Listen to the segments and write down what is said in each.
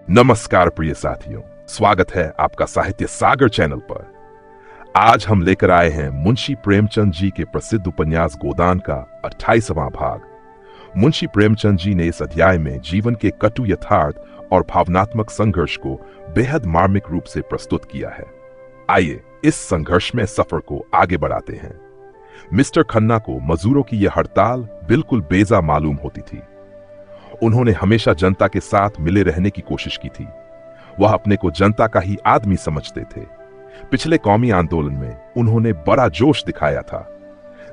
नमस्कार प्रिय साथियों, स्वागत है आपका साहित्य सागर चैनल पर। आज हम लेकर आए हैं मुंशी प्रेमचंद जी के प्रसिद्ध उपन्यास गोदान का 28वां भाग। मुंशी प्रेमचंद जी ने इस अध्याय में जीवन के कटु यथार्थ और भावनात्मक संघर्ष को बेहद मार्मिक रूप से प्रस्तुत किया है। आइए इस संघर्ष में सफर को आगे बढ़ाते हैं। मिस्टर खन्ना को मजदूरों की यह हड़ताल बिल्कुल बेजा मालूम होती थी। उन्होंने हमेशा जनता के साथ मिले रहने की कोशिश की थी। वह अपने को जनता का ही आदमी समझते थे। पिछले कौमी आंदोलन में उन्होंने बड़ा जोश दिखाया था।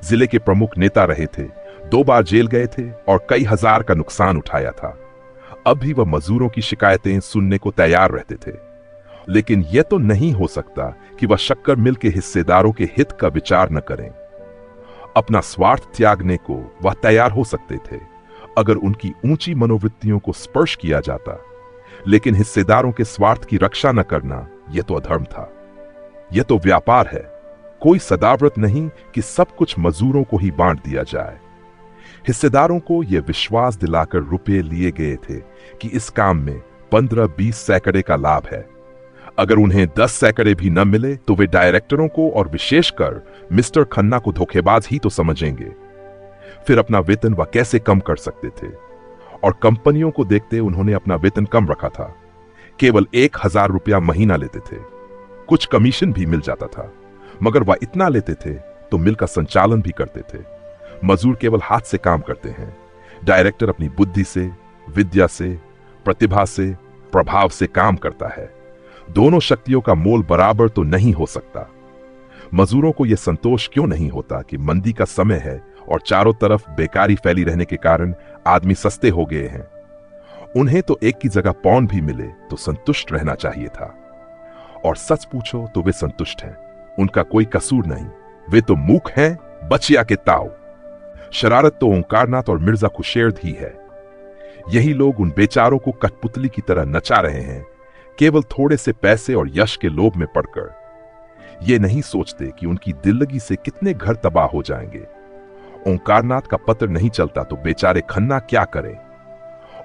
जिले के प्रमुख नेता रहे थे, 2 बार जेल गए थे और कई हजार का नुकसान उठाया था। अब भी वह मजदूरों की शिकायतें सुनने को तैयार रहते थे। लेकिन यह तो नहीं हो सकता कि वह शक्कर मिल के हिस्सेदारों के हित का विचार न करें। अपना स्वार्थ त्यागने को वह तैयार हो सकते थे अगर उनकी ऊंची मनोवृत्तियों को स्पर्श किया जाता, लेकिन हिस्सेदारों के स्वार्थ की रक्षा न करना यह तो अधर्म था। यह तो व्यापार है, कोई सदाव्रत नहीं कि सब कुछ मजदूरों को ही बांट दिया जाए। हिस्सेदारों को यह विश्वास दिलाकर रुपए लिए गए थे कि इस काम में 15-20 सैकड़े का लाभ है। अगर उन्हें 10 सैकड़े भी न मिले तो वे डायरेक्टरों को और विशेषकर मिस्टर खन्ना को धोखेबाज ही तो समझेंगे। फिर अपना वेतन वह कैसे कम कर सकते थे? और कंपनियों को देखते उन्होंने अपना वेतन कम रखा था। केवल 1000 रुपया महीना लेते थे। कुछ कमीशन भी मिल जाता था, मगर वह इतना लेते थे तो मिल का संचालन भी करते थे। मजदूर केवल हाथ से काम करते हैं, डायरेक्टर अपनी बुद्धि से, विद्या से, प्रतिभा से, प्रभाव से काम करता है। दोनों शक्तियों का मोल बराबर तो नहीं हो सकता। मजदूरों को यह संतोष क्यों नहीं होता कि मंदी का समय है और चारों तरफ बेकारी फैली रहने के कारण आदमी सस्ते हो गए हैं। उन्हें तो एक की जगह पौन भी मिले तो संतुष्ट रहना चाहिए था। और सच पूछो तो वे संतुष्ट हैं। उनका कोई कसूर नहीं। वे तो मूक हैं, बचिया के ताऊ। शरारत तो ओंकारनाथ और मिर्जा खुशेर्द ही है। यही लोग उन बेचारों को कठपुतली की तरह नचा रहे हैं, केवल थोड़े से पैसे और यश के लोभ में पड़कर। ये नहीं सोचते कि उनकी दिल्लगी से कितने घर तबाह हो जाएंगे। ओंकारनाथ का पत्र नहीं चलता तो बेचारे खन्ना क्या करें?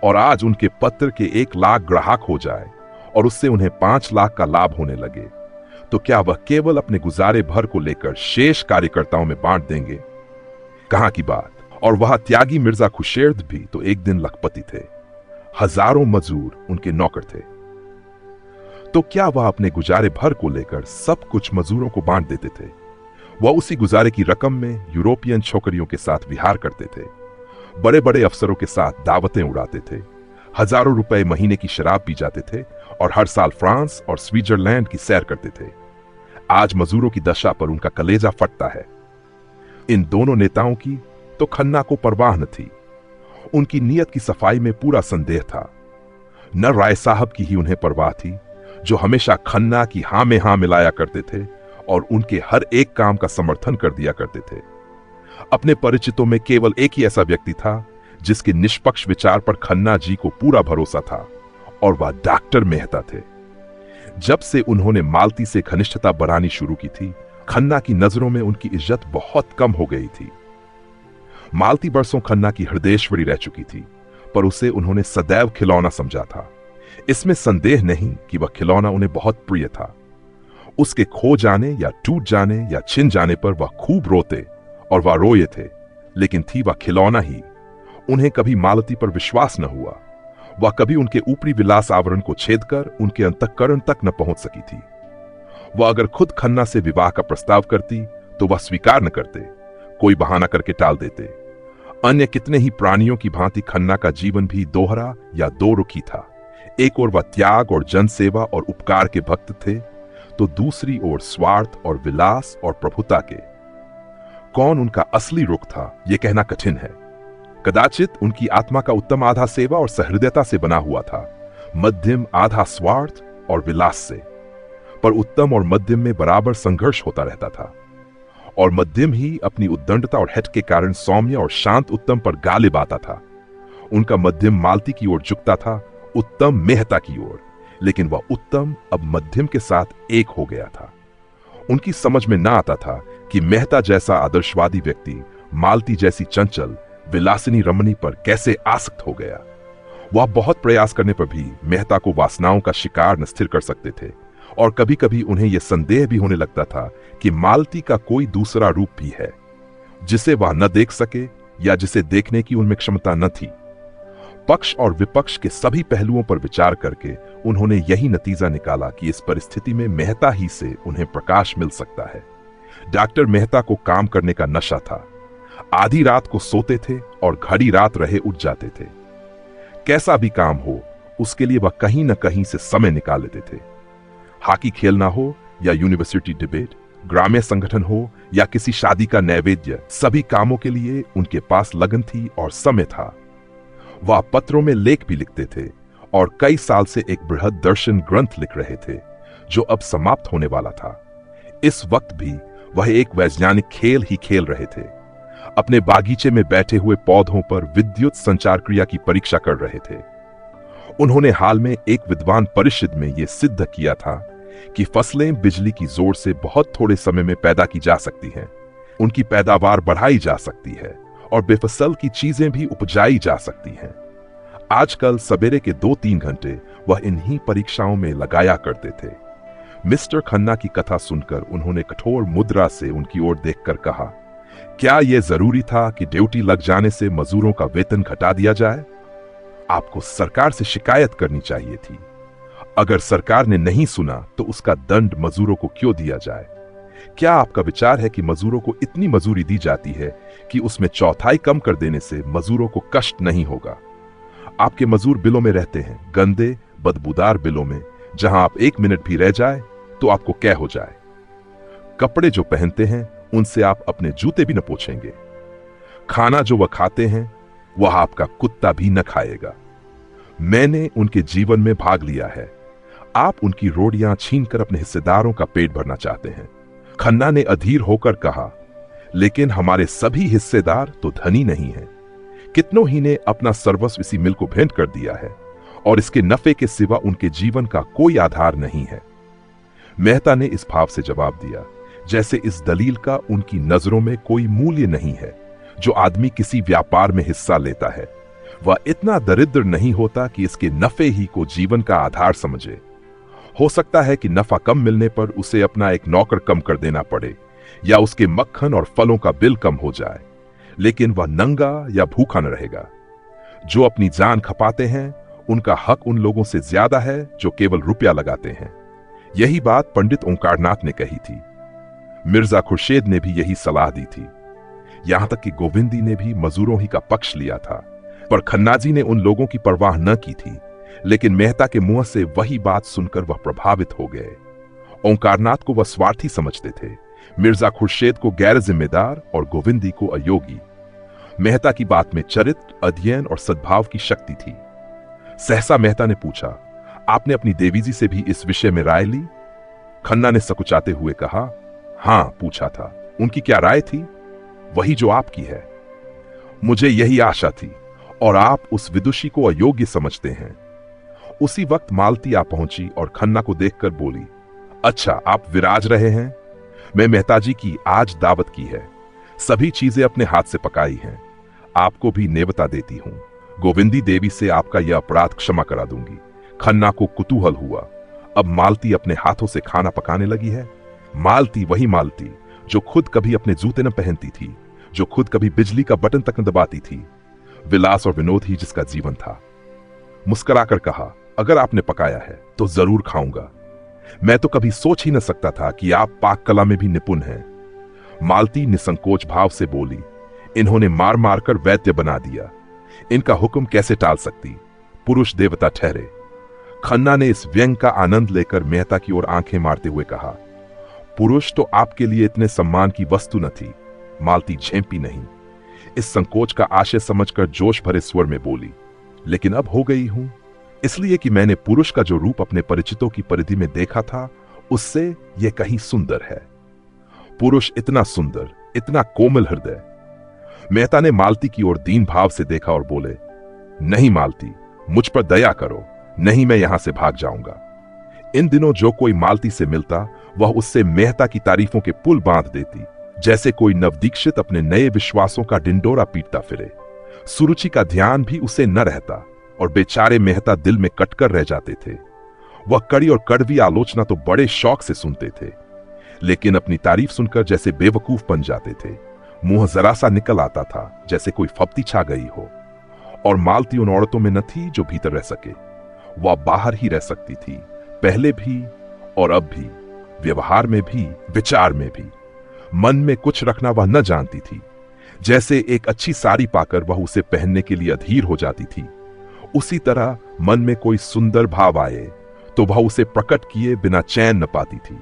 और आज उनके पत्र के 1 लाख ग्राहक हो जाए और उससे उन्हें 5 लाख का लाभ होने लगे, तो क्या वह केवल अपने गुजारे भर को लेकर शेष कार्यकर्ताओं में बांट देंगे? कहां की बात। और वह त्यागी मिर्जा खुशेर्द भी तो एक दिन लखपति थे। हजारों मजदूर उनके नौकर थे। तो क्या वह अपने गुजारे भर को लेकर सब कुछ मजदूरों को बांट देते थे? वह उसी गुजारे की रकम में यूरोपियन छोकरियों के साथ विहार करते थे, बड़े बड़े अफसरों के साथ दावतें उड़ाते थे, हजारों रुपए महीने की शराब पी जाते थे और हर साल फ्रांस और स्विट्जरलैंड की सैर करते थे। आज मजदूरों की दशा पर उनका कलेजा फटता है। इन दोनों नेताओं की तो खन्ना को परवाह न थी। उनकी नीयत की सफाई में पूरा संदेह था। न राय साहब की ही उन्हें परवाह थी, जो हमेशा खन्ना की हां में हां मिलाया करते थे और उनके हर एक काम का समर्थन कर दिया करते थे। अपने परिचितों में केवल एक ही ऐसा व्यक्ति था जिसके निष्पक्ष विचार पर खन्ना जी को पूरा भरोसा था, और वह डॉक्टर मेहता थे। जब से उन्होंने मालती से घनिष्ठता बढ़ानी शुरू की थी, खन्ना की नजरों में उनकी इज्जत बहुत कम हो गई थी। मालती बरसों खन्ना की हृदयेश्वरी रह चुकी थी, पर उसे उन्होंने सदैव खिलौना समझा था। इसमें संदेह नहीं कि वह खिलौना उन्हें बहुत प्रिय था। उसके खो जाने या टूट जाने या छिन जाने पर वह खूब रोते और वह रोए थे, लेकिन थी वह खिलौना ही। उन्हें कभी मालती पर विश्वास न हुआ। वह कभी उनके ऊपरी विलास आवरण को छेदकर उनके अंतःकरण तक न पहुंच सकी थी। वह अगर खुद खन्ना से विवाह का प्रस्ताव करती तो वह स्वीकार न करते, कोई बहाना करके टाल देते। अन्य कितने ही प्राणियों की भांति खन्ना का जीवन भी दोहरा या दो रुखी था। एक ओर वह त्याग और जनसेवा और उपकार के भक्त थे, तो दूसरी ओर स्वार्थ और विलास और प्रभुता के। कौन उनका असली रुख था यह कहना कठिन है। कदाचित उनकी आत्मा का उत्तम आधा सेवा और सहृदयता से बना हुआ था, मध्यम आधा स्वार्थ और विलास से। पर उत्तम और मध्यम में बराबर संघर्ष होता रहता था, और मध्यम ही अपनी उद्दंडता और हठ के कारण सौम्य और शांत उत्तम पर गालिब आता था। उनका मध्यम मालती की ओर झुकता था, उत्तम मेहता की ओर, लेकिन वह उत्तम अब मध्यम के साथ एक हो गया था। उनकी समझ में ना आता था कि मेहता जैसा आदर्शवादी व्यक्ति मालती जैसी चंचल विलासिनी रमणी पर कैसे आसक्त हो गया। वह बहुत प्रयास करने पर भी मेहता को वासनाओं का शिकार न स्थिर कर सकते थे और कभी कभी उन्हें यह संदेह भी होने लगता था कि मालती का कोई दूसरा रूप भी है जिसे वह न देख सके या जिसे देखने की उनमें क्षमता न थी। पक्ष और विपक्ष के सभी पहलुओं पर विचार करके उन्होंने यही नतीजा निकाला कि इस परिस्थिति में मेहता ही से उन्हें प्रकाश मिल सकता है। डॉक्टर मेहता को काम करने का नशा था। आधी रात को सोते थे और घड़ी रात रहे उठ जाते थे। कैसा भी काम हो उसके लिए वह कहीं न कहीं से समय निकाल लेते थे। हॉकी खेलना हो या यूनिवर्सिटी डिबेट, ग्राम्य संगठन हो या किसी शादी का नैवेद्य, सभी कामों के लिए उनके पास लगन थी और समय था। वह पत्रों में लेख भी लिखते थे और कई साल से एक बृहद दर्शन ग्रंथ लिख रहे थे जो अब समाप्त होने वाला था। इस वक्त भी वह एक वैज्ञानिक खेल ही खेल रहे थे। अपने बागीचे में बैठे हुए पौधों पर विद्युत संचार क्रिया की परीक्षा कर रहे थे। उन्होंने हाल में एक विद्वान परिषद में यह सिद्ध किया था कि फसलें बिजली की जोर से बहुत थोड़े समय में पैदा की जा सकती हैं, उनकी पैदावार बढ़ाई जा सकती है और बेफसल की चीजें भी उपजाई जा सकती हैं। आजकल सवेरे के 2-3 घंटे वह इन्हीं परीक्षाओं में लगाया करते थे। मिस्टर खन्ना की कथा सुनकर उन्होंने कठोर मुद्रा से उनकी ओर देखकर कहा, क्या यह जरूरी था कि ड्यूटी लग जाने से मजदूरों का वेतन घटा दिया जाए? आपको सरकार से शिकायत करनी चाहिए थी। अगर सरकार ने नहीं सुना तो उसका दंड मजदूरों को क्यों दिया जाए? क्या आपका विचार है कि मजदूरों को इतनी मजदूरी दी जाती है कि उसमें चौथाई कम कर देने से मजदूरों को कष्ट नहीं होगा? आपके मजदूर बिलों में रहते हैं, गंदे बदबूदार बिलों में, जहां आप 1 मिनट भी रह जाए तो आपको क्या हो जाए। कपड़े जो पहनते हैं उनसे आप अपने जूते भी न पोंछेंगे। खाना जो वह खाते हैं वह आपका कुत्ता भी न खाएगा। मैंने उनके जीवन में भाग लिया है। आप उनकी रोटियां छीनकर अपने हिस्सेदारों का पेट भरना चाहते हैं। खन्ना ने अधीर होकर कहा, लेकिन हमारे सभी हिस्सेदार तो धनी नहीं हैं। कितनों ही ने अपना सर्वस्व इसी मिल को भेंट कर दिया है और इसके नफे के सिवा उनके जीवन का कोई आधार नहीं है। मेहता ने इस भाव से जवाब दिया जैसे इस दलील का उनकी नजरों में कोई मूल्य नहीं है। जो आदमी किसी व्यापार में हिस्सा लेता है वह इतना दरिद्र नहीं होता कि इसके नफे ही को जीवन का आधार समझे। हो सकता है कि नफा कम मिलने पर उसे अपना एक नौकर कम कर देना पड़े या उसके मक्खन और फलों का बिल कम हो जाए, लेकिन वह नंगा या भूखा न रहेगा। जो अपनी जान खपाते हैं उनका हक उन लोगों से ज्यादा है जो केवल रुपया लगाते हैं। यही बात पंडित ओंकारनाथ ने कही थी। मिर्जा खुर्शीद ने भी यही सलाह दी थी। यहां तक कि गोविंदी ने भी मजदूरों ही का पक्ष लिया था, पर खन्नाजी ने उन लोगों की परवाह न की थी। लेकिन मेहता के मुंह से वही बात सुनकर वह प्रभावित हो गए। ओंकारनाथ को वह स्वार्थी समझते थे, मिर्जा खुर्शीद को गैर जिम्मेदार और गोविंदी को अयोगी। मेहता की बात में चरित्र, अध्ययन और सद्भाव की शक्ति थी। सहसा मेहता ने पूछा, आपने अपनी देवी जी से भी इस विषय में राय ली? खन्ना ने सकुचाते हुए कहा, हां, पूछा था। उनकी क्या राय थी? वही जो आपकी है। मुझे यही आशा थी और आप उस विदुषी को अयोग्य समझते हैं। उसी वक्त मालती आ पहुंची और खन्ना को देखकर बोली, अच्छा, आप विराज रहे हैं। मैं मेहताजी की आज दावत की है। सभी चीजें अपने हाथ से पकाई हैं। आपको भी नेवता देती हूं। गोविंदी देवी से आपका यह अपराध क्षमा करा दूंगी। खन्ना को कुतूहल हुआ, अब मालती अपने हाथों से खाना पकाने लगी है। मालती वही मालती जो खुद कभी अपने जूते न पहनती थी, जो खुद कभी बिजली का बटन तक न दबाती थी। विलास और विनोद ही जिसका जीवन था। मुस्कुराकर कहा, अगर आपने पकाया है तो जरूर खाऊंगा। मैं तो कभी सोच ही न सकता था कि आप पाक कला में भी निपुण हैं। मालती निसंकोच भाव से बोली, इन्होंने मार मार कर वैद्य बना दिया। इनका हुक्म कैसे टाल सकती? पुरुष देवता ठहरे। खन्ना ने इस व्यंग का आनंद लेकर मेहता की ओर आंखें मारते हुए कहा, पुरुष तो आपके लिए इतने सम्मान की वस्तु न थी। मालती झेंपी नहीं। इस संकोच का आशय समझकर जोश भरे स्वर में बोली, लेकिन अब हो गई हूं, इसलिए कि मैंने पुरुष का जो रूप अपने परिचितों की परिधि में देखा था उससे यह कहीं सुंदर है। पुरुष इतना सुंदर, इतना कोमल हृदय। मेहता ने मालती की ओर दीन भाव से देखा और बोले, नहीं मालती, मुझ पर दया करो, नहीं मैं यहां से भाग जाऊंगा। इन दिनों जो कोई मालती से मिलता वह उससे मेहता की तारीफों के पुल बांध देती, जैसे कोई नवदीक्षित अपने नए विश्वासों का डिंडोरा पीटता फिरे। सुरुचि का ध्यान भी उसे न रहता। और बेचारे मेहता दिल में कटकर रह जाते थे। वह कड़ी और कड़वी आलोचना तो बड़े शौक से सुनते थे, लेकिन अपनी तारीफ सुनकर जैसे बेवकूफ बन जाते थे। मुंह जरा सा निकल आता था जैसे कोई फप्ती छा गई हो। और मालती उन औरतों में न थी जो भीतर रह सके। वह बाहर ही रह सकती थी, पहले भी और अब भी, व्यवहार में भी, विचार में भी। मन में कुछ रखना वह न जानती थी। जैसे एक अच्छी साड़ी पाकर वह उसे पहनने के लिए अधीर हो जाती थी, उसी तरह मन में कोई सुंदर भाव आए तो वह उसे प्रकट किए बिना चैन न पाती थी।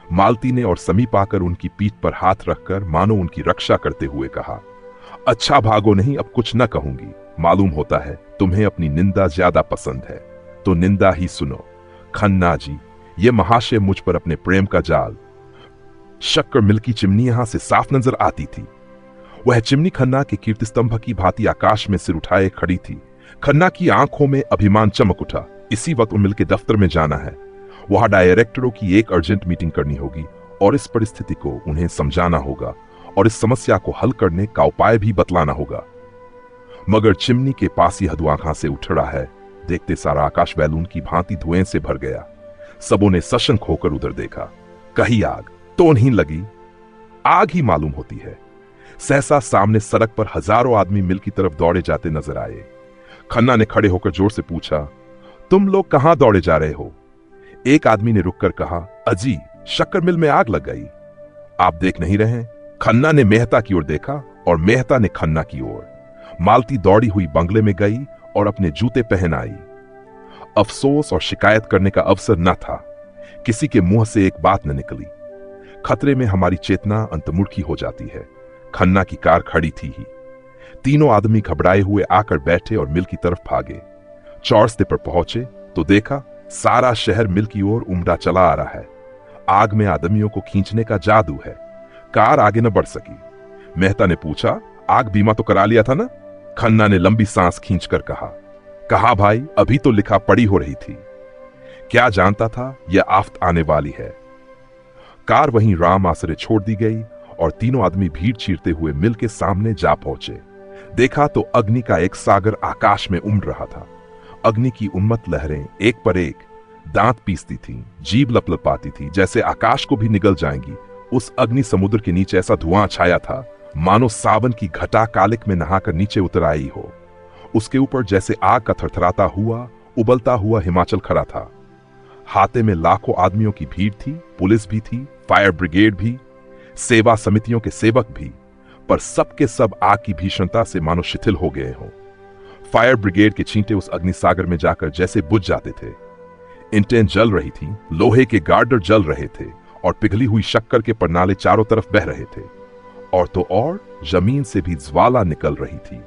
मालती ने और समीप आकर उनकी पीठ पर हाथ रखकर मानो उनकी रक्षा करते हुए कहा, अच्छा भागो नहीं, अब कुछ न कहूंगी। मालूम होता है तुम्हें अपनी निंदा ज्यादा पसंद है, तो निंदा ही सुनो। खन्ना जी, ये महाशय मुझ पर अपने प्रेम का जाल। शक्कर मिल की चिमनी यहां से साफ नजर आती थी। वह चिमनी खन्ना के कीर्तिस्तंभ की भांति आकाश में सिर उठाए खड़ी थी। खन्ना की आंखों में अभिमान चमक उठा। इसी वक्त मिल के दफ्तर में जाना है। वहां डायरेक्टरों की एक अर्जेंट मीटिंग करनी होगी और इस परिस्थिति को उन्हें समझाना होगा और इस समस्या को हल करने का उपाय भी बतलाना होगा। मगर चिमनी के पास ही हदुआंखा से उठ रहा है। देखते सारा आकाश बैलून की भांति धुएं से भर गया। सबों ने सशंक होकर उधर देखा। कहीं आग तो नहीं लगी। आग ही मालूम होती है। सहसा सामने सड़क पर हजारों आदमी मिल की तरफ दौड़े जाते नजर आए। खन्ना ने खड़े होकर जोर से पूछा, तुम लोग कहां दौड़े जा रहे हो? एक आदमी ने रुककर कहा, अजी, शक्कर मिल में आग लग गई। आप देख नहीं रहे? खन्ना ने मेहता की ओर देखा और मेहता ने खन्ना की ओर। मालती दौड़ी हुई बंगले में गई और अपने जूते पहन आई। अफसोस और शिकायत करने का अवसर न था। किसी के मुंह से एक बात न निकली। खतरे में हमारी चेतना अंतर्मुखी हो जाती है। खन्ना की कार खड़ी थी ही। तीनों आदमी घबराए हुए आकर बैठे और मिल की तरफ भागे। चौरस्ते पर पहुंचे तो देखा सारा शहर मिल की ओर उमड़ा चला आ रहा है। आग में आदमियों को खींचने का जादू है। कार आगे न बढ़ सकी। मेहता ने पूछा, आग बीमा तो करा लिया था ना? खन्ना ने लंबी सांस खींचकर कहा भाई, अभी तो लिखा पड़ी हो रही थी। क्या जानता था यह आफत आने वाली है। कार वहीं राम आसरे छोड़ दी गई और तीनों आदमी भीड़ चीरते हुए मिल के सामने जा पहुंचे। देखा तो अग्नि का एक सागर आकाश में उमड़ रहा था। अग्नि की उन्मत्त लहरें एक पर एक दांत पीसती थीं, जीभ लपलपाती थी, जैसे आकाश को भी निगल जाएंगी। उस अग्नि समुद्र के नीचे ऐसा धुआं छाया था मानो सावन की घटा कालिक में नहाकर नीचे उतर आई हो। उसके ऊपर जैसे आग का थरथराता हुआ उबलता हुआ हिमाचल खड़ा था। हाथे में लाखों आदमियों की भीड़ थी, पुलिस भी थी, फायर ब्रिगेड भी, सेवा समितियों के सेवक भी, पर सबके सब आग की भीषणता से मानो शिथिल हो गए हों। फायर ब्रिगेड के छींटे उस अग्निसागर में जाकर जैसे बुझ जाते थे। इंटें जल रही थी, लोहे के गार्डर जल रहे थे और पिघली हुई शक्कर के परनाले चारों तरफ बह रहे थे। और तो और जमीन से भी ज्वाला निकल रही थी।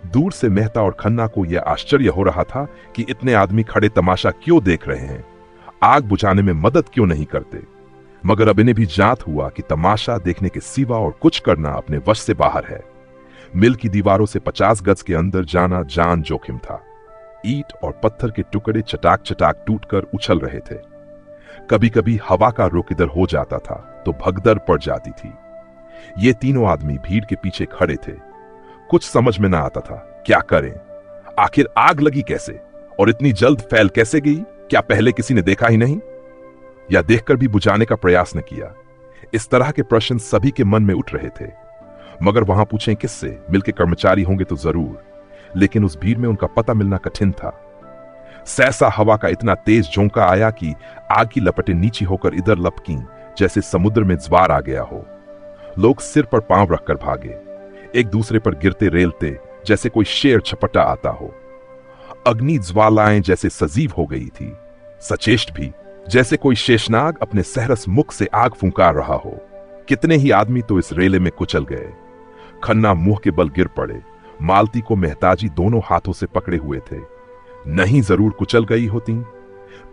दूर से मेहता और खन्ना को यह आश्चर्य हो रहा था कि इतने आदमी खड़े तमाशा क्यों देख रहे हैं, आग बुझाने में मदद क्यों नहीं करते। मगर अब इन्हें भी जात हुआ कि तमाशा देखने के सिवा और कुछ करना अपने वश से बाहर है। मिल की दीवारों से 50 गज के अंदर जाना जान जोखिम था। ईंट और पत्थर के टुकड़े चटाक चटाक टूटकर उछल रहे थे। कभी कभी हवा का रुख इधर हो जाता था तो भगदड़ पड़ जाती थी। ये तीनों आदमी भीड़ के पीछे खड़े थे। कुछ समझ में ना आता था क्या करें। आखिर आग लगी कैसे और इतनी जल्द फैल कैसे गई? क्या पहले किसी ने देखा ही नहीं या देखकर भी बुझाने का प्रयास न किया? इस तरह के प्रश्न सभी के मन में उठ रहे थे। मगर वहां पूछें किससे? मिल के कर्मचारी होंगे तो जरूर, लेकिन उस भीड़ में उनका पता मिलना कठिन था। सहसा हवा का इतना तेज झोंका आया कि आग की लपटें नीची होकर इधर लपकीं, जैसे समुद्र में ज्वार आ गया हो। लोग सिर पर पांव रखकर भागे, एक दूसरे पर गिरते रेलते जैसे कोई शेर छपटा आता हो। अग्नि ज्वालाएं जैसे सजीव हो गई थी, सचेष्ट भी, जैसे कोई शेषनाग अपने सहरस मुख से आग फुंकार रहा हो। कितने ही आदमी तो इस रेले में कुचल गए। खन्ना मुंह के बल गिर पड़े। मालती को मेहताजी दोनों हाथों से पकड़े हुए थे। नहीं जरूर कुचल गई होती।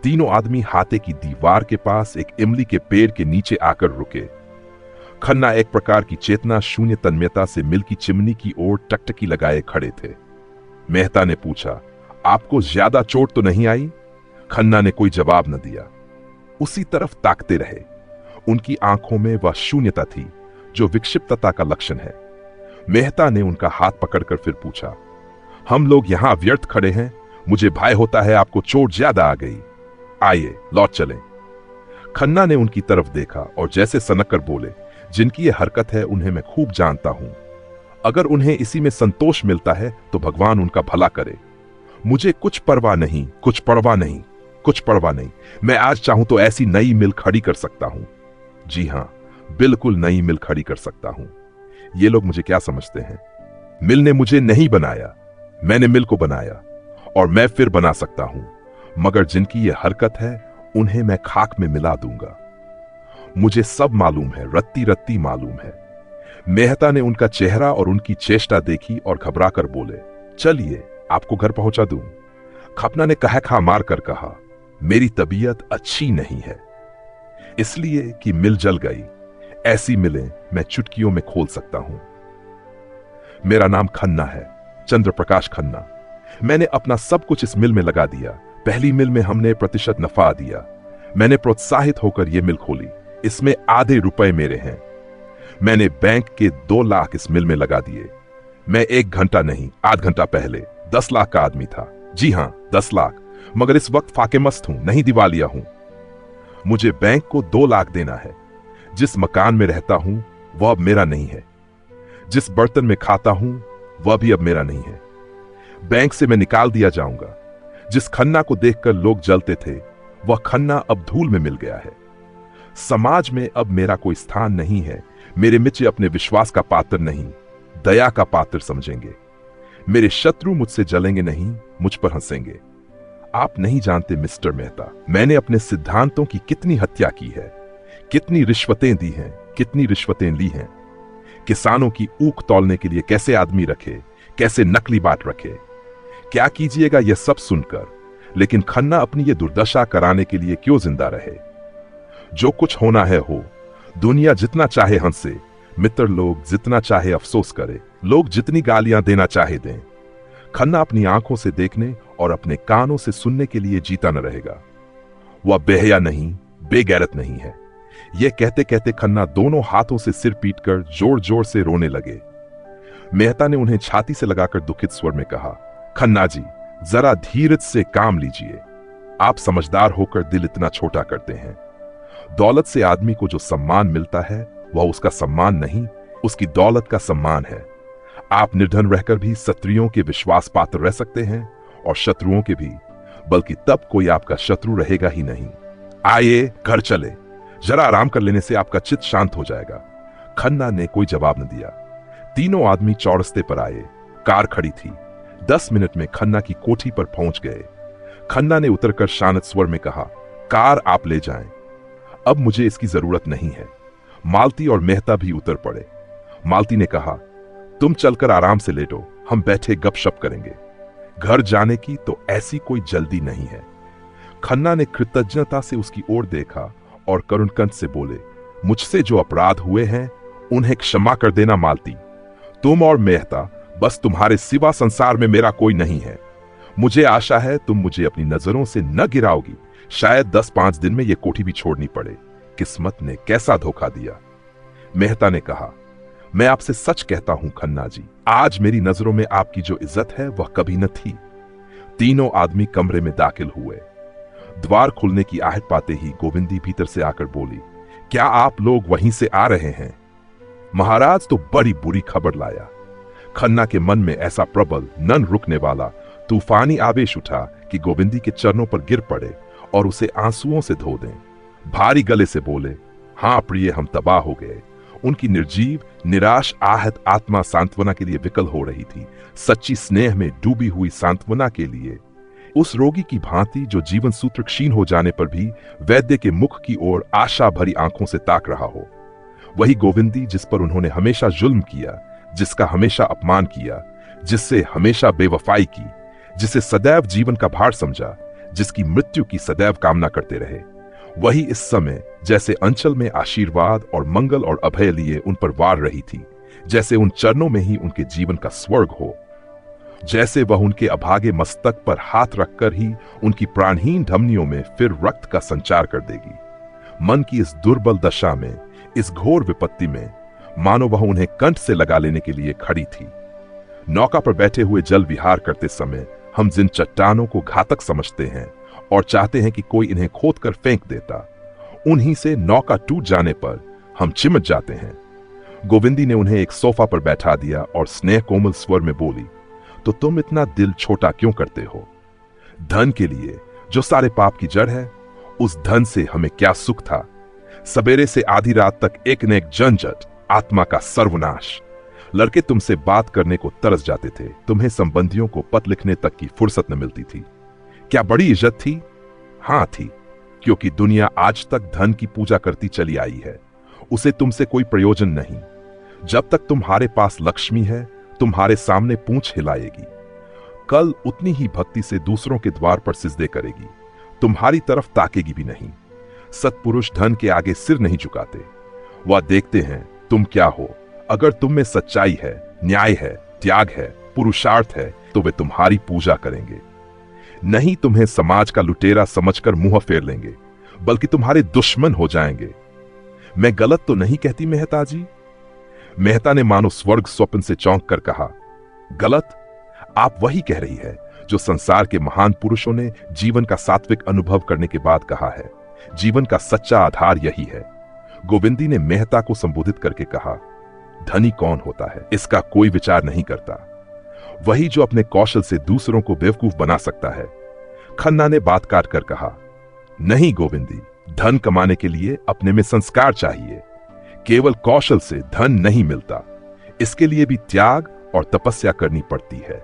तीनों आदमी हाथे की दीवार के पास एक इमली के पेड़ के नीचे आकर रुके। खन्ना एक प्रकार की चेतना शून्य तन्मयता से मिल की चिमनी की ओर टकटकी लगाए खड़े थे। मेहता ने पूछा, आपको ज्यादा चोट तो नहीं आई? खन्ना ने कोई जवाब न दिया। उसी तरफ ताकते रहे। उनकी आंखों में वह शून्यता थी जो विक्षिप्तता का लक्षण है। मेहता ने उनका हाथ पकड़कर फिर पूछा, हम लोग यहां व्यर्थ खड़े हैं। मुझे भय होता है आपको चोट ज्यादा आ गई। आइए लौट चलें। खन्ना ने उनकी तरफ देखा और जैसे सनक कर बोले, जिनकी ये हरकत है उन्हें मैं खूब जानता हूं। अगर उन्हें इसी में संतोष मिलता है तो भगवान उनका भला करे। मुझे कुछ परवाह नहीं, कुछ परवाह नहीं, कुछ परवाह नहीं। मैं आज चाहूं तो ऐसी नई मिल खड़ी कर सकता हूं। जी हां, बिल्कुल नई मिल खड़ी कर सकता हूं। ये लोग मुझे क्या समझते हैं? मिल ने मुझे नहीं बनाया, मैंने मिल को बनाया और मैं फिर बना सकता हूं। मगर जिनकी ये हरकत है उन्हें मैं खाक में मिला दूंगा। मुझे सब मालूम है, रत्ती रत्ती मालूम है। मेहता ने उनका चेहरा और उनकी चेष्टा देखी और घबरा कर बोले, चलिए आपको घर पहुंचा दूं। खपना ने कहा खा मार कर कहा, मेरी तबीयत अच्छी नहीं है, इसलिए कि मिल जल गई। ऐसी मिलें मैं चुटकियों में खोल सकता हूं। मेरा नाम खन्ना है, चंद्र प्रकाश खन्ना। मैंने अपना सब कुछ इस मिल में लगा दिया। पहली मिल में हमने प्रतिशत नफा दिया। मैंने प्रोत्साहित होकर यह मिल खोली। इसमें आधे रुपए मेरे हैं। मैंने बैंक के 2 लाख इस मिल में लगा दिए। मैं 1 घंटा नहीं, आध घंटा पहले 10 लाख का आदमी था। जी हां, 10 लाख। मगर इस वक्त फाकेमस्त हूं, नहीं दिवालिया हूं। मुझे बैंक को 2 लाख देना है। जिस मकान में रहता हूं वह अब मेरा नहीं है। जिस बर्तन में खाता हूं वह भी अब मेरा नहीं है। बैंक से मैं निकाल दिया जाऊंगा। जिस खन्ना को देखकर लोग जलते थे वह खन्ना अब धूल में मिल गया है। समाज में अब मेरा कोई स्थान नहीं है। मेरे मित्र अपने विश्वास का पात्र नहीं, दया का पात्र समझेंगे। मेरे शत्रु मुझसे जलेंगे नहीं, मुझ पर हंसेंगे। आप नहीं जानते मिस्टर मेहता, मैंने अपने सिद्धांतों की कितनी हत्या की है, कितनी रिश्वतें दी हैं, कितनी रिश्वतें ली हैं। किसानों की ऊख तौलने के लिए कैसे आदमी रखे, कैसे नकली बाट रखे। क्या कीजिएगा यह सब सुनकर, लेकिन खन्ना अपनी ये दुर्दशा कराने के लिए क्यों जिंदा रहे। जो कुछ होना है हो। दुनिया जितना चाहे हंसे, मित्र लोग जितना चाहे अफसोस करे, लोग जितनी गालियां देना चाहे दें। खन्ना अपनी आंखों से देखने और अपने कानों से सुनने के लिए जीता न रहेगा। वह बेहया नहीं, बेगैरत नहीं है। यह कहते कहते खन्ना दोनों हाथों से सिर पीटकर जोर जोर से रोने लगे। मेहता ने उन्हें छाती से लगाकर दुखित स्वर में कहा, खन्ना जी, जरा धीरज से काम लीजिए। आप समझदार होकर दिल इतना छोटा करते हैं। दौलत से आदमी को जो सम्मान मिलता है वह उसका सम्मान नहीं, उसकी दौलत का सम्मान है। आप निर्धन रहकर भी क्षत्रियों के विश्वास पात्र रह सकते हैं और शत्रुओं के भी, बल्कि तब कोई आपका शत्रु रहेगा ही नहीं। आइए घर चले, जरा आराम कर लेने से आपका चित्त शांत हो जाएगा। खन्ना ने कोई जवाब न दिया। तीनों आदमी चौरस्ते पर आए। कार खड़ी थी। 10 मिनट में खन्ना की कोठी पर पहुंच गए। खन्ना ने उतरकर शांत स्वर में कहा, कार आप ले जाएं, अब मुझे इसकी जरूरत नहीं है। मालती और मेहता भी उतर पड़े। मालती ने कहा, तुम चलकर आराम से लेटो, हम बैठे गपशप करेंगे। घर जाने की तो ऐसी कोई जल्दी नहीं है। खन्ना ने कृतज्ञता से उसकी ओर देखा और करुण कंठ से बोले, मुझसे जो अपराध हुए हैं उन्हें क्षमा कर देना मालती। तुम और मेहता, बस तुम्हारे सिवा संसार में मेरा कोई नहीं है। मुझे आशा है तुम मुझे अपनी नजरों से न गिराओगी। शायद 10-5 दिन में यह कोठी भी छोड़नी पड़े। किस्मत ने कैसा धोखा दिया। मेहता ने कहा, मैं आपसे सच कहता हूं खन्ना जी, आज मेरी नजरों में आपकी जो इज्जत है वह कभी न थी। तीनों आदमी कमरे में दाखिल हुए। द्वार खुलने की आहट पाते ही गोविंदी भीतर से आकर बोली, क्या आप लोग वहीं से आ रहे हैं? महाराज तो बड़ी बुरी खबर लाया। खन्ना के मन में ऐसा प्रबल, नन रुकने वाला तूफानी आवेश उठा कि गोविंदी के चरणों पर गिर पड़े और उसे आंसुओं से धो दें। भारी गले से बोले, हां प्रिय, हम तबाह हो गए। उनकी निर्जीव, निराश, आहत आत्मा सांत्वना के लिए विकल हो रही थी। सच्ची स्नेह में डूबी हुई सांत्वना के लिए, उस रोगी की भांति जो जीवन सूत्र क्षीण हो जाने पर भी वैद्य के मुख की ओर आशा भरी आंखों से ताक रहा हो। वही गोविंदी जिस पर उन्होंने हमेशा जुल्म किया, जिसका हमेशा अपमान किया, जिससे हमेशा बेवफाई की, जिसे सदैव जीवन का भार समझा, जिसकी मृत्यु की सदैव कामना करते रहे, वही इस समय जैसे अंचल में आशीर्वाद और मंगल और अभय लिए उन पर वार रही थी, जैसे उन चरणों में ही उनके जीवन का स्वर्ग हो, जैसे वह उनके अभागे मस्तक पर हाथ रखकर ही उनकी प्राणहीन धमनियों में फिर रक्त का संचार कर देगी। मन की इस दुर्बल दशा में, इस घोर विपत्ति में, मानो वह उन्हें कंठ से लगा लेने के लिए खड़ी थी। नौका पर बैठे हुए जल विहार करते समय हम जिन चट्टानों को घातक समझते हैं और चाहते हैं कि कोई इन्हें खोद कर फेंक देता, उन्हीं से नौका टूट जाने पर हम चिमट जाते हैं। गोविंदी ने उन्हें एक सोफा पर बैठा दिया और स्नेह कोमल स्वर में बोली, तो तुम इतना दिल छोटा क्यों करते हो? धन के लिए जो सारे पाप की जड़ है, उस धन से हमें क्या सुख था? सवेरे से आधी रात तक एक न एक झंझट, आत्मा का सर्वनाश। लड़के तुमसे बात करने को तरस जाते थे, तुम्हें संबंधियों को पत्र लिखने तक की फुर्सत न मिलती थी। क्या बड़ी इज्जत थी? हां थी, क्योंकि दुनिया आज तक धन की पूजा करती चली आई है। उसे तुमसे कोई प्रयोजन नहीं। जब तक तुम्हारे पास लक्ष्मी है, तुम्हारे सामने पूंछ हिलाएगी। कल उतनी ही भक्ति से दूसरों के द्वार पर सिजदे करेगी, तुम्हारी तरफ ताकेगी भी नहीं। सत्पुरुष धन के आगे सिर नहीं झुकाते। वह देखते हैं तुम क्या हो। अगर तुम में सच्चाई है, न्याय है, त्याग है, पुरुषार्थ है, तो वे तुम्हारी पूजा करेंगे। नहीं तुम्हें समाज का लुटेरा समझकर मुंह फेर लेंगे, बल्कि तुम्हारे दुश्मन हो जाएंगे। मैं गलत तो नहीं कहती मेहता जी? मेहता ने मानो स्वर्ग स्वप्न से चौंक कर कहा, गलत? आप वही कह रही है जो संसार के महान पुरुषों ने जीवन का सात्विक अनुभव करने के बाद कहा है। जीवन का सच्चा आधार यही है। गोविंदी ने मेहता को संबोधित करके कहा, धनी कौन होता है, इसका कोई विचार नहीं करता। वही जो अपने कौशल से दूसरों को बेवकूफ बना सकता है। खन्ना ने बात काट कर कहा, नहीं गोविंदी, धन कमाने के लिए अपने में संस्कार चाहिए। केवल कौशल से धन नहीं मिलता, इसके लिए भी त्याग और तपस्या करनी पड़ती है।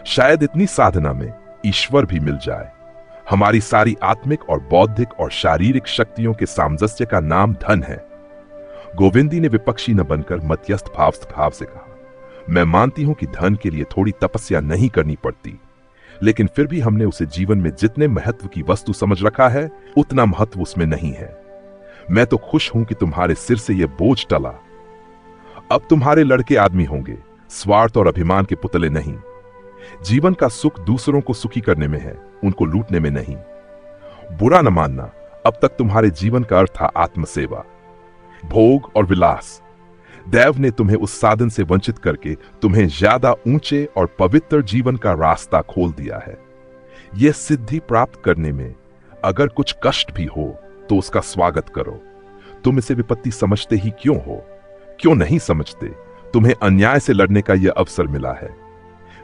शायद इतनी साधना में ईश्वर भी मिल जाए। हमारी सारी आत्मिक और बौद्धिक और शारीरिक शक्तियों के सामंजस्य का नाम धन है। गोविंदी ने विपक्षी न बनकर मध्यस्थ भाव से कहा, मैं मानती हूं कि धन के लिए थोड़ी तपस्या नहीं करनी पड़ती, लेकिन फिर भी हमने उसे जीवन में जितने महत्व की वस्तु समझ रखा है, उतना महत्व उसमें नहीं है। मैं तो खुश हूं कि तुम्हारे सिर से यह बोझ टला। अब तुम्हारे लड़के आदमी होंगे, स्वार्थ और अभिमान के पुतले नहीं। जीवन का सुख दूसरों को सुखी करने में है, उनको लूटने में नहीं। बुरा न मानना, अब तक तुम्हारे जीवन का अर्थ था आत्मसेवा, भोग और विलास। दैव ने तुम्हें उस साधन से वंचित करके तुम्हें ज्यादा ऊंचे और पवित्र जीवन का रास्ता खोल दिया है। यह सिद्धि प्राप्त करने में अगर कुछ कष्ट भी हो तो उसका स्वागत करो। तुम इसे विपत्ति समझते ही क्यों हो? क्यों नहीं समझते? तुम्हें अन्याय से लड़ने का यह अवसर मिला है।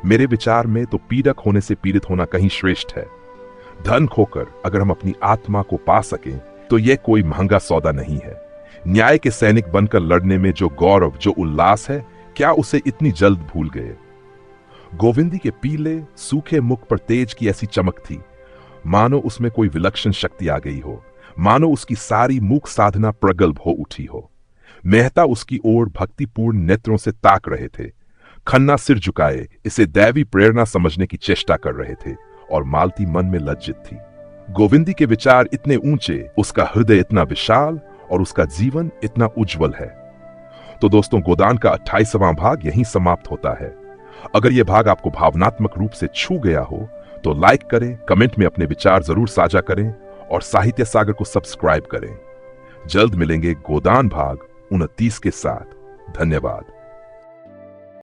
मेरे विचार में तो पीड़क होने से पीड़ित होना कहीं श्रेष्ठ है। धन खोकर अगर हम अपनी आत्मा को पा सकें तो यह कोई महंगा सौदा नहीं है। न्याय के सैनिक बनकर लड़ने में जो गौरव, जो उल्लास है, क्या उसे इतनी जल्द भूल गए? गोविंदी के पीले सूखे मुख पर तेज की ऐसी चमक थी, मानो उसमें कोई विलक्षण शक्ति आ गई हो, मानो उसकी सारी मूक साधना प्रगल्भ हो उठी हो। मेहता उसकी ओर भक्तिपूर्ण नेत्रों से ताक रहे थे। खन्ना सिर झुकाए इसे दैवी प्रेरणा समझने की चेष्टा कर रहे थे और मालती मन में लज्जित थी। गोविंदी के विचार इतने ऊंचे, उसका हृदय इतना विशाल और उसका जीवन इतना उज्जवल है। तो दोस्तों, गोदान का 28वां भाग यहीं समाप्त होता है। अगर यह भाग आपको भावनात्मक रूप से छू गया हो तो लाइक करें, कमेंट में अपने विचार जरूर साझा करें और साहित्य सागर को सब्सक्राइब करें। जल्द मिलेंगे गोदान भाग 29 के साथ। धन्यवाद।